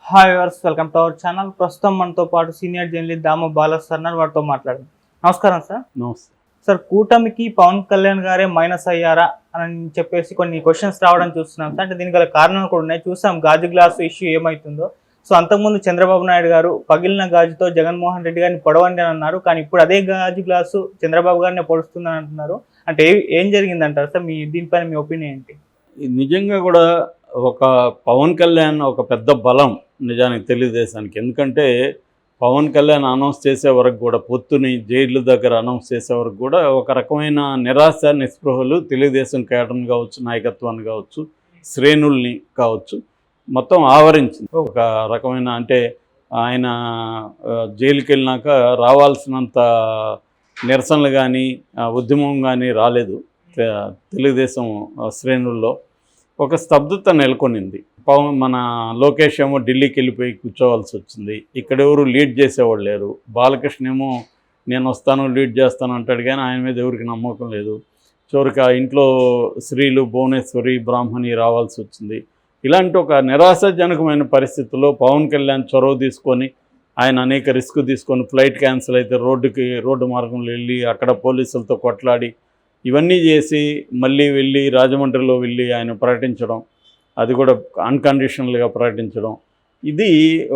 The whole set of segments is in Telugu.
Hi viewers, welcome to our channel. ప్రస్తుతం మనతో పాటు సీనియర్ జర్నలిస్ట్ దామ బాలస్ సార్ వారితో మాట్లాడండి. నమస్కారం సార్. నమస్తే సార్, కూటమికి పవన్ కళ్యాణ్ గారే మైనస్ అయ్యారా అని చెప్పేసి కొన్ని క్వశ్చన్స్ రావడం చూస్తున్నాం సార్. అంటే దీనికి గల కారణాలు కూడా ఉన్నాయి. చూసాం గాజు గ్లాసు ఇష్యూ ఏమవుతుందో. సో అంతకుముందు చంద్రబాబు నాయుడు గారు పగిలిన గాజుతో జగన్మోహన్ రెడ్డి గారిని పొడవండి అని అన్నారు. కానీ ఇప్పుడు అదే గాజు గ్లాసు చంద్రబాబు గారిని పొడుస్తుందని అంటున్నారు. అంటే ఏం జరిగిందంటారు సార్? దీనిపైన మీ ఒపీనియన్ ఏంటి? నిజంగా కూడా ఒక పవన్ కళ్యాణ్ ఒక పెద్ద బలం నిజానికి తెలుగుదేశానికి. ఎందుకంటే పవన్ కళ్యాణ్ అనౌన్స్ చేసే వరకు కూడా, పొత్తుని జైలు దగ్గర అనౌన్స్ చేసే వరకు కూడా ఒక రకమైన నిరాశ నిస్పృహలు తెలుగుదేశం కేడర్ని కావచ్చు, నాయకత్వాన్ని కావచ్చు, శ్రేణుల్ని కావచ్చు మొత్తం ఆవరించింది. ఒక రకమైన అంటే ఆయన జైలుకి వెళ్ళినాక రావాల్సినంత నిరసనలు కానీ ఉద్యమం కానీ రాలేదు. తెలుగుదేశం శ్రేణుల్లో ఒక స్తబ్దత నెలకొనింది. మన లోకేష్ ఏమో ఢిల్లీకి వెళ్ళిపోయి కూర్చోవాల్సి వచ్చింది. ఇక్కడ ఎవరు లీడ్ చేసేవాళ్ళు లేరు. బాలకృష్ణ ఏమో నేను వస్తాను లీడ్ చేస్తాను అంటాడు, కానీ ఆయన మీద ఎవరికి నమ్మకం లేదు. చివరికి ఆ ఇంట్లో స్త్రీలు భువనేశ్వరి బ్రాహ్మణి రావాల్సి వచ్చింది. ఇలాంటి ఒక నిరాశాజనకమైన పరిస్థితుల్లో పవన్ కళ్యాణ్ చొరవ తీసుకొని ఆయన అనేక రిస్క్ తీసుకొని ఫ్లైట్ క్యాన్సిల్ అయితే రోడ్డు మార్గంలో వెళ్ళి అక్కడ పోలీసులతో కొట్లాడి ఇవన్నీ చేసి మళ్ళీ వెళ్ళి రాజమండ్రిలో వెళ్ళి ఆయన ప్రకటించడం, అది కూడా అన్కండిషనల్గా ప్రకటించడం, ఇది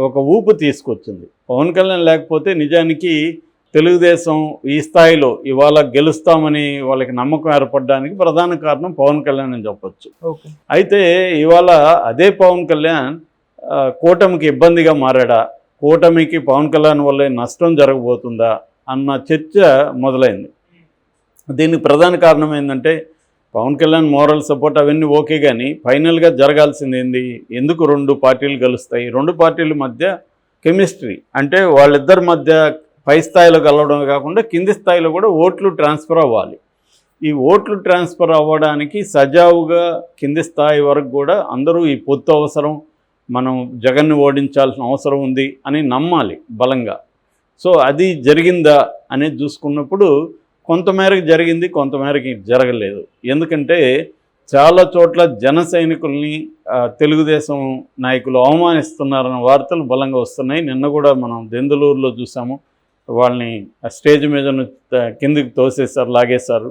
ఒక ఊపు తీసుకొచ్చింది. పవన్ కళ్యాణ్ లేకపోతే నిజానికి తెలుగుదేశం ఈ స్థాయిలో ఇవాళ గెలుస్తామని వాళ్ళకి నమ్మకం ఏర్పడడానికి ప్రధాన కారణం పవన్ కళ్యాణ్ అని చెప్పచ్చు. అయితే ఇవాళ అదే పవన్ కళ్యాణ్ కూటమికి ఇబ్బందిగా మారాడా, కూటమికి పవన్ కళ్యాణ్ వల్లే నష్టం జరగబోతుందా అన్న చర్చ మొదలైంది. దీనికి ప్రధాన కారణం ఏంటంటే పవన్ కళ్యాణ్ మోరల్ సపోర్ట్ అవన్నీ ఓకే, కానీ ఫైనల్గా జరగాల్సింది ఏంది? ఎందుకు రెండు పార్టీలు కలుస్తాయి? రెండు పార్టీల మధ్య కెమిస్ట్రీ అంటే వాళ్ళిద్దరి మధ్య పై స్థాయిలో కలవడం కాకుండా కింది స్థాయిలో కూడా ఓట్లు ట్రాన్స్ఫర్ అవ్వాలి. ఈ ఓట్లు ట్రాన్స్ఫర్ అవ్వడానికి సజావుగా కింది స్థాయి వరకు కూడా అందరూ ఈ పొత్తు అవసరం, మనం జగన్ని ఓడించాల్సిన అవసరం ఉంది అని నమ్మాలి బలంగా. సో అది జరిగిందా అనేది చూసుకున్నప్పుడు కొంతమేరకు జరిగింది, కొంతమేరకు జరగలేదు. ఎందుకంటే చాలా చోట్ల జన సైనికుల్ని తెలుగుదేశం నాయకులు అవమానిస్తున్నారన్న వార్తలు బలంగా వస్తున్నాయి. నిన్న కూడా మనం దెందులూరులో చూసాము, వాళ్ళని స్టేజ్ మీద కిందికి తోసేశారు, లాగేశారు.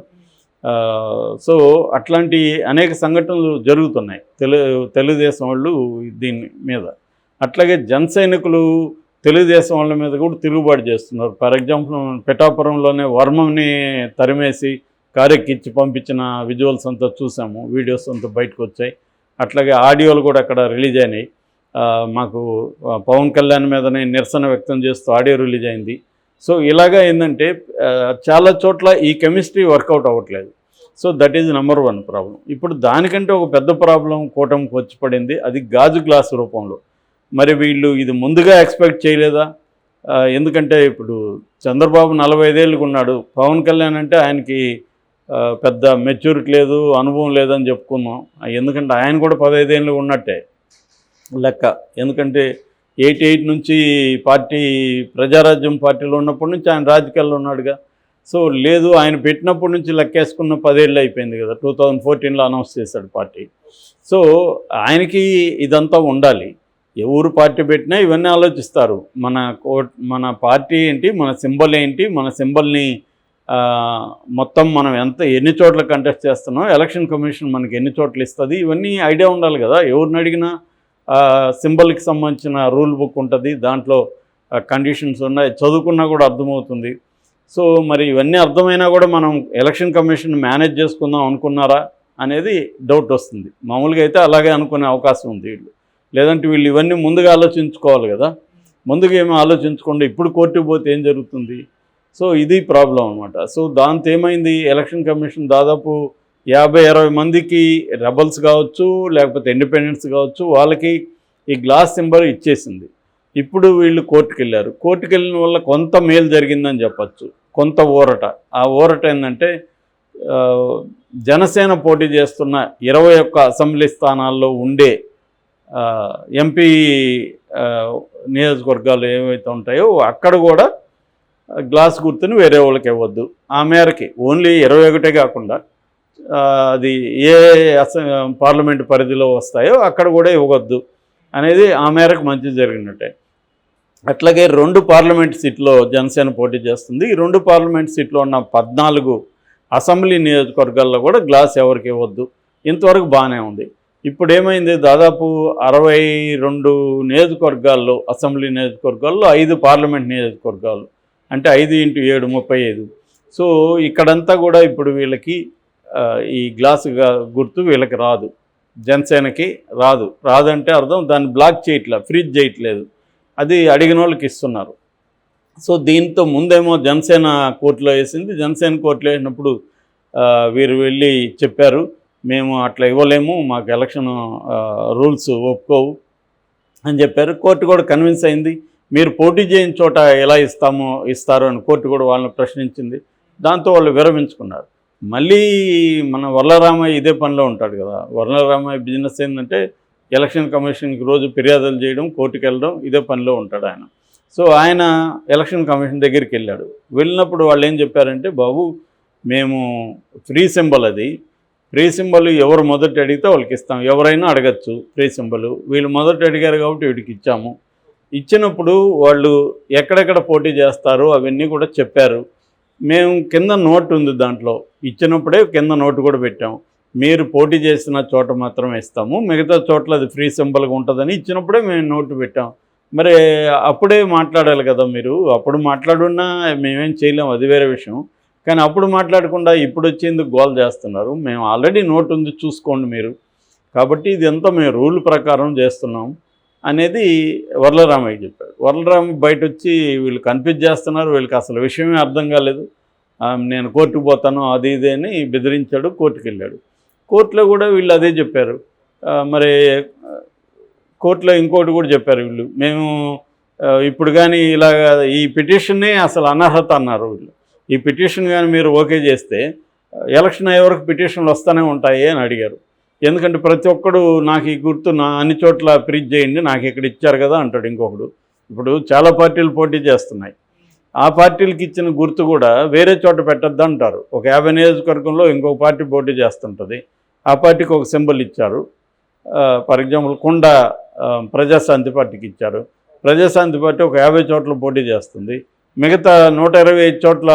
సో అట్లాంటి అనేక సంఘటనలు జరుగుతున్నాయి తెలుగుదేశం వాళ్ళు దీని మీద. అట్లాగే జన సైనికులు తెలుగుదేశం వాళ్ళ మీద కూడా తిరుగుబాటు చేస్తున్నారు. ఫర్ ఎగ్జాంపుల్ పిఠాపురంలోనే వర్మని తరిమేసి కారెక్కిచ్చి పంపించిన విజువల్స్ అంతా చూసాము, వీడియోస్ అంతా బయటకు వచ్చాయి. అట్లాగే ఆడియోలు కూడా అక్కడ రిలీజ్ అయినాయి. మాకు పవన్ కళ్యాణ్ మీదనే నిరసన వ్యక్తం చేస్తూ ఆడియో రిలీజ్ అయింది. సో ఇలాగా ఏంటంటే చాలా చోట్ల ఈ కెమిస్ట్రీ వర్కౌట్ అవ్వట్లేదు. So that is number 1 problem. ఇప్పుడు దానికంటే ఒక పెద్ద ప్రాబ్లం కూటమికి వచ్చి పడింది, అది గాజు గ్లాసు రూపంలో. మరి వీళ్ళు ఇది ముందుగా ఎక్స్పెక్ట్ చేయలేదా? ఎందుకంటే ఇప్పుడు చంద్రబాబు 45 ఏళ్ళకు ఉన్నాడు, పవన్ కళ్యాణ్ అంటే ఆయనకి పెద్ద మెచ్యూరిటీ లేదు, అనుభవం లేదని చెప్పుకున్నాం. ఎందుకంటే ఆయన కూడా 15 ఏళ్ళు ఉన్నట్టే లెక్క. ఎందుకంటే 88 నుంచి పార్టీ ప్రజారాజ్యం పార్టీలో ఉన్నప్పటి నుంచి ఆయన రాజకీయాల్లో ఉన్నాడుగా. సో లేదు, ఆయన పెట్టినప్పటి నుంచి లెక్కేసుకున్న 10 ఏళ్ళు అయిపోయింది కదా. 2014లో అనౌన్స్ చేశాడు పార్టీ. సో ఆయనకి ఇదంతా ఉండాలి. ఎవరు పార్టీ పెట్టినా ఇవన్నీ ఆలోచిస్తారు. మన పార్టీ ఏంటి, మన సింబల్ ఏంటి, మన సింబల్ని మొత్తం మనం ఎన్ని చోట్ల కంటెస్ట్ చేస్తున్నాం, ఎలక్షన్ కమిషన్ మనకి ఎన్ని చోట్ల ఇస్తుంది, ఇవన్నీ ఐడియా ఉండాలి కదా. ఎవరిని అడిగినా సింబల్కి సంబంధించిన రూల్ బుక్ ఉంటుంది, దాంట్లో కండిషన్స్ ఉన్నాయి, చదువుకున్నా కూడా అర్థమవుతుంది. సో మరి ఇవన్నీ అర్థమైనా కూడా మనం ఎలక్షన్ కమిషన్ మేనేజ్ చేసుకుందాం అనుకున్నారా అనేది డౌట్ వస్తుంది. మామూలుగా అయితే అలాగే అనుకునే అవకాశం ఉంది వీళ్ళు. లేదంటే వీళ్ళు ఇవన్నీ ముందుగా ఆలోచించుకోవాలి కదా. ముందుగా ఏమీ ఆలోచించకుండా ఇప్పుడు కోర్టుకు పోతే ఏం జరుగుతుంది? సో ఇది ప్రాబ్లం అనమాట. సో దాంతో ఏమైంది, ఎలక్షన్ కమిషన్ దాదాపు 50-60 మందికి రెబల్స్ కావచ్చు, లేకపోతే ఇండిపెండెంట్స్ కావచ్చు, వాళ్ళకి ఈ గ్లాస్ సింబల్ ఇచ్చేసింది. ఇప్పుడు వీళ్ళు కోర్టుకు వెళ్ళారు. కోర్టుకు వెళ్ళిన వల్ల కొంత మేలు జరిగిందని చెప్పచ్చు, కొంత ఊరట. ఆ ఊరట ఏంటంటే జనసేన పోటీ చేస్తున్న 21 అసెంబ్లీ స్థానాల్లో ఉండే ఎంపీ నియోజకవర్గాలు ఏవైతే ఉంటాయో అక్కడ కూడా గ్లాస్ గుర్తుని వేరే వాళ్ళకి ఇవ్వద్దు. ఆ మేరకి ఓన్లీ 21 కాకుండా అది ఏ పార్లమెంట్ పరిధిలో వస్తాయో అక్కడ కూడా ఇవ్వద్దు. అనేది ఆ మేరకు మంచి జరిగినట్టే. అట్లాగే 2 పార్లమెంట్ సీట్లో జనసేన పోటీ చేస్తుంది. ఈ 2 పార్లమెంట్ సీట్లో ఉన్న 14 అసెంబ్లీ నియోజకవర్గాల్లో కూడా గ్లాస్ ఎవరికి ఇవ్వద్దు. ఇంతవరకు బాగానే ఉంది. ఇప్పుడు ఏమైంది, దాదాపు 62 నియోజకవర్గాల్లో, అసెంబ్లీ నియోజకవర్గాల్లో 5 పార్లమెంట్ నియోజకవర్గాలు, అంటే 5 × 7 35. సో ఇక్కడంతా కూడా ఇప్పుడు వీళ్ళకి ఈ గ్లాసు గుర్తు వీళ్ళకి రాదు, జనసేనకి రాదంటే అర్థం దాన్ని బ్లాక్ చేయట్లేదు, ఫ్రీజ్ చేయట్లేదు, అది అడిగిన వాళ్ళకి ఇస్తున్నారు. సో దీంతో ముందేమో జనసేన కోర్టులో వేసింది. జనసేన కోర్టులో వేసినప్పుడు వీరు వెళ్ళి చెప్పారు, మేము అట్లా ఇవ్వలేము, మాకు ఎలక్షన్ రూల్స్ ఒప్పుకోవు అని చెప్పారు. కోర్టు కూడా కన్విన్స్ అయింది. మీరు పోటీ చేయని చోట ఎలా ఇస్తారు అని కోర్టు కూడా వాళ్ళని ప్రశ్నించింది. దాంతో వాళ్ళు విరమించుకున్నారు. మళ్ళీ మన వర్లరామయ్య ఇదే పనిలో ఉంటాడు కదా. వర్లరామయ్య బిజినెస్ ఏంటంటే ఎలక్షన్ కమిషన్కి రోజు ఫిర్యాదులు చేయడం, కోర్టుకు వెళ్ళడం, ఇదే పనిలో ఉంటాడు ఆయన. సో ఆయన ఎలక్షన్ కమిషన్ దగ్గరికి వెళ్ళాడు. వెళ్ళినప్పుడు వాళ్ళు ఏం చెప్పారంటే, బాబు మేము ఫ్రీ సింబల్, అది ఫ్రీ సింబల్ ఎవరు మొదట అడిగితే వాళ్ళకి ఇస్తాం, ఎవరైనా అడగచ్చు ఫ్రీ సింబల్, వీళ్ళు మొదట అడిగారు కాబట్టి వీడికి ఇచ్చాము. ఇచ్చినప్పుడు వాళ్ళు ఎక్కడెక్కడ పోటీ చేస్తారో అవన్నీ కూడా చెప్పారు. మేము కింద నోట్ ఉంది, దాంట్లో ఇచ్చినప్పుడే కింద నోటు కూడా పెట్టాము, మీరు పోటీ చేసిన చోట మాత్రమే ఇస్తాము, మిగతా చోట్ల అది ఫ్రీ సింబల్గా ఉంటుందని ఇచ్చినప్పుడే మేము నోటు పెట్టాం. మరి అప్పుడే మాట్లాడాలి కదా మీరు, అప్పుడు మాట్లాడున్నా మేమేం చేయలేము, అది వేరే విషయం. కానీ అప్పుడు మాట్లాడకుండా ఇప్పుడు వచ్చేందుకు గోల్ చేస్తున్నారు. మేము ఆల్రెడీ నోటు ఉంది చూసుకోండి మీరు, కాబట్టి ఇదంతా మేము రూల్ ప్రకారం చేస్తున్నాం అనేది వర్లరామయ్య చెప్పాడు. వర్లరామయ్య బయట వచ్చి వీళ్ళు కన్ఫ్యూజ్ చేస్తున్నారు, వీళ్ళకి అసలు విషయమే అర్థం కాలేదు, నేను కోర్టుకు పోతాను అది ఇది అని బెదిరించాడు. కోర్టుకు వెళ్ళాడు. కోర్టులో కూడా వీళ్ళు అదే చెప్పారు. మరి కోర్టులో ఇంకోటి కూడా చెప్పారు వీళ్ళు, మేము ఇప్పుడు కానీ ఇలాగ ఈ పిటిషన్నే అసలు అనర్హత అన్నారు వీళ్ళు. ఈ పిటిషన్ కానీ మీరు ఓకే చేస్తే ఎలక్షన్ అయ్యే వరకు పిటిషన్లు వస్తూనే ఉంటాయి అని అడిగారు. ఎందుకంటే ప్రతి ఒక్కడు నాకు ఈ గుర్తు నా అన్ని చోట్ల ఫ్రీజ్ చేయండి, నాకు ఇక్కడ ఇచ్చారు కదా అంటాడు ఇంకొకడు. ఇప్పుడు చాలా పార్టీలు పోటీ చేస్తున్నాయి, ఆ పార్టీలకు ఇచ్చిన గుర్తు కూడా వేరే చోట పెట్టద్దు అంటారు. ఒక 50 నియోజకవర్గంలో ఇంకొక పార్టీ పోటీ చేస్తుంటుంది, ఆ పార్టీకి ఒక సింబల్ ఇచ్చారు. ఫర్ ఎగ్జాంపుల్ కొండ ప్రజాశాంతి పార్టీకి ఇచ్చారు. ప్రజాశాంతి పార్టీ ఒక 50 చోట్ల పోటీ చేస్తుంది, మిగతా 125 చోట్ల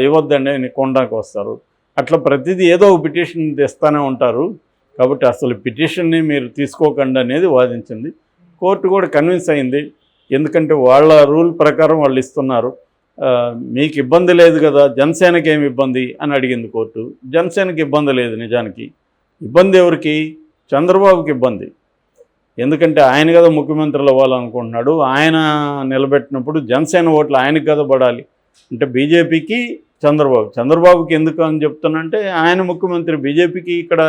ఇవ్వద్దండి అని కొండకు వస్తారు. అట్లా ప్రతిదీ ఏదో ఒక పిటిషన్ తెస్తూనే ఉంటారు. కాబట్టి అసలు పిటిషన్ని మీరు తీసుకోకండి అనేది వాదించింది. కోర్టు కూడా కన్విన్స్ అయింది, ఎందుకంటే వాళ్ళ రూల్ ప్రకారం వాళ్ళు ఇస్తున్నారు, మీకు ఇబ్బంది లేదు కదా, జనసేనకి ఏమి ఇబ్బంది అని అడిగింది కోర్టు. జనసేనకి ఇబ్బంది లేదు, నిజానికి ఇబ్బంది ఎవరికి, చంద్రబాబుకి ఇబ్బంది. ఎందుకంటే ఆయన కదా ముఖ్యమంత్రులు అవ్వాలనుకుంటున్నాడు, ఆయన నిలబెట్టినప్పుడు జనసేన ఓట్లు ఆయనకి కదా పడాలి. అంటే బీజేపీకి చంద్రబాబుకి ఎందుకు అని చెప్తున్నంటే, ఆయన ముఖ్యమంత్రి, బీజేపీకి ఇక్కడ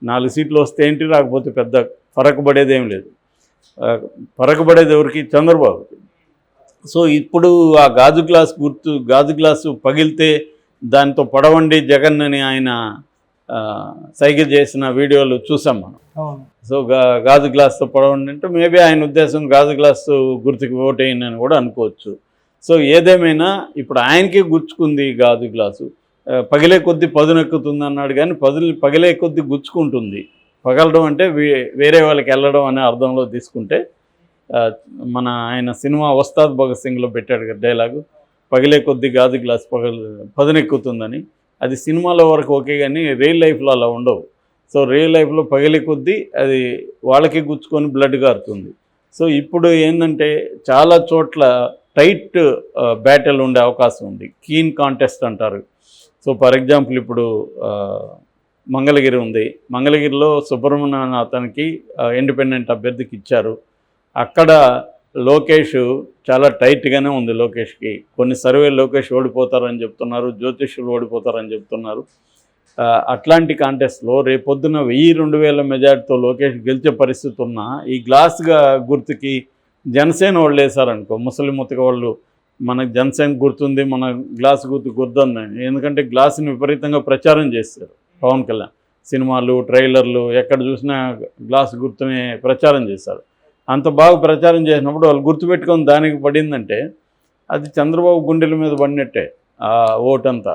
4 సీట్లు వస్తే ఏంటి, రాకపోతే పెద్ద ఫరక్ పడేది ఏం లేదు. ఫరక్ పడేది ఎవరికి, చంద్రబాబుకి. సో ఇప్పుడు ఆ గాజు గ్లాసు పగిలితే దాంతో పడవండి జగన్ అని ఆయన సైకిల్ చేసిన వీడియోలు చూసాం మనం. సో గాజు గ్లాస్తో పడవండి అంటే మేబీ ఆయన ఉద్దేశం గాజు గ్లాసు గుర్తుకి ఓటేయండి అని కూడా అనుకోవచ్చు. సో ఏదేమైనా ఇప్పుడు ఆయనకే గుచ్చుకుంది గాజు గ్లాసు, పగిలే కొద్దీ పదునెక్కుతుంది అన్నాడు, కానీ పగిలే కొద్దీ గుచ్చుకుంటుంది. పగలడం అంటే వేరే వాళ్ళకి వెళ్ళడం అనే అర్థంలో తీసుకుంటే, మన ఆయన సినిమా ఉస్తాద్ భగత్ సింగ్లో పెట్టాడు కదా డైలాగు, పగిలే కొద్దీ గాజు గ్లాస్ పదునెక్కుతుందని. అది సినిమాలో వరకు ఓకే, కానీ రియల్ లైఫ్లో అలా ఉండవు. సో రియల్ లైఫ్లో పగిలే కొద్దీ అది వాళ్ళకి గుచ్చుకొని బ్లడ్ కారుతుంది. సో ఇప్పుడు ఏంటంటే చాలా చోట్ల టైట్ బ్యాటిల్ ఉండే అవకాశం ఉంది, కీన్ కాంటెస్ట్ అంటారు. సో ఫర్ ఎగ్జాంపుల్ ఇప్పుడు మంగళగిరి ఉంది, మంగళగిరిలో సుబ్రహ్మణ్యం అతనికి ఇండిపెండెంట్ అభ్యర్థికి ఇచ్చారు. అక్కడ లోకేష్ చాలా టైట్గానే ఉంది. లోకేష్కి కొన్ని సర్వేలు లోకేష్ ఓడిపోతారని చెప్తున్నారు, జ్యోతిష్యులు ఓడిపోతారని చెప్తున్నారు. అట్లాంటి కాంటెస్ట్లో రేపొద్దున 1000-2000 మెజార్టీతో లోకేష్ గెలిచే పరిస్థితి ఉన్నా ఈ గ్లాస్గా గుర్తుకి జనసేన వాళ్ళు వేశారనుకో, ముసలి ముతక వాళ్ళు మనకు జనసేన గుర్తుంది, మన గ్లాస్ గుర్తుందని. ఎందుకంటే గ్లాసుని విపరీతంగా ప్రచారం చేశారు పవన్ కళ్యాణ్, సినిమాలు, ట్రైలర్లు ఎక్కడ చూసినా గ్లాస్ గుర్తుని ప్రచారం చేశారు. అంత బాగా ప్రచారం చేసినప్పుడు వాళ్ళు గుర్తుపెట్టుకొని దానికి పడిందంటే అది చంద్రబాబు గుండెల మీద పడినట్టే ఆ ఓటంతా.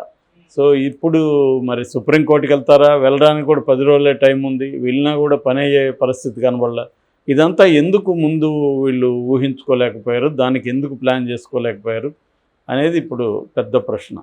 సో ఇప్పుడు మరి సుప్రీంకోర్టుకి వెళ్తారా, వెళ్ళడానికి కూడా 10 రోజులే టైం ఉంది, వెళ్ళినా కూడా పని అయ్యే పరిస్థితి కనబడలే. ఇదంతా ఎందుకు ముందు వీళ్ళు ఊహించుకోలేకపోయారు, దానికి ఎందుకు ప్లాన్ చేసుకోలేకపోయారు అనేది ఇప్పుడు పెద్ద ప్రశ్న.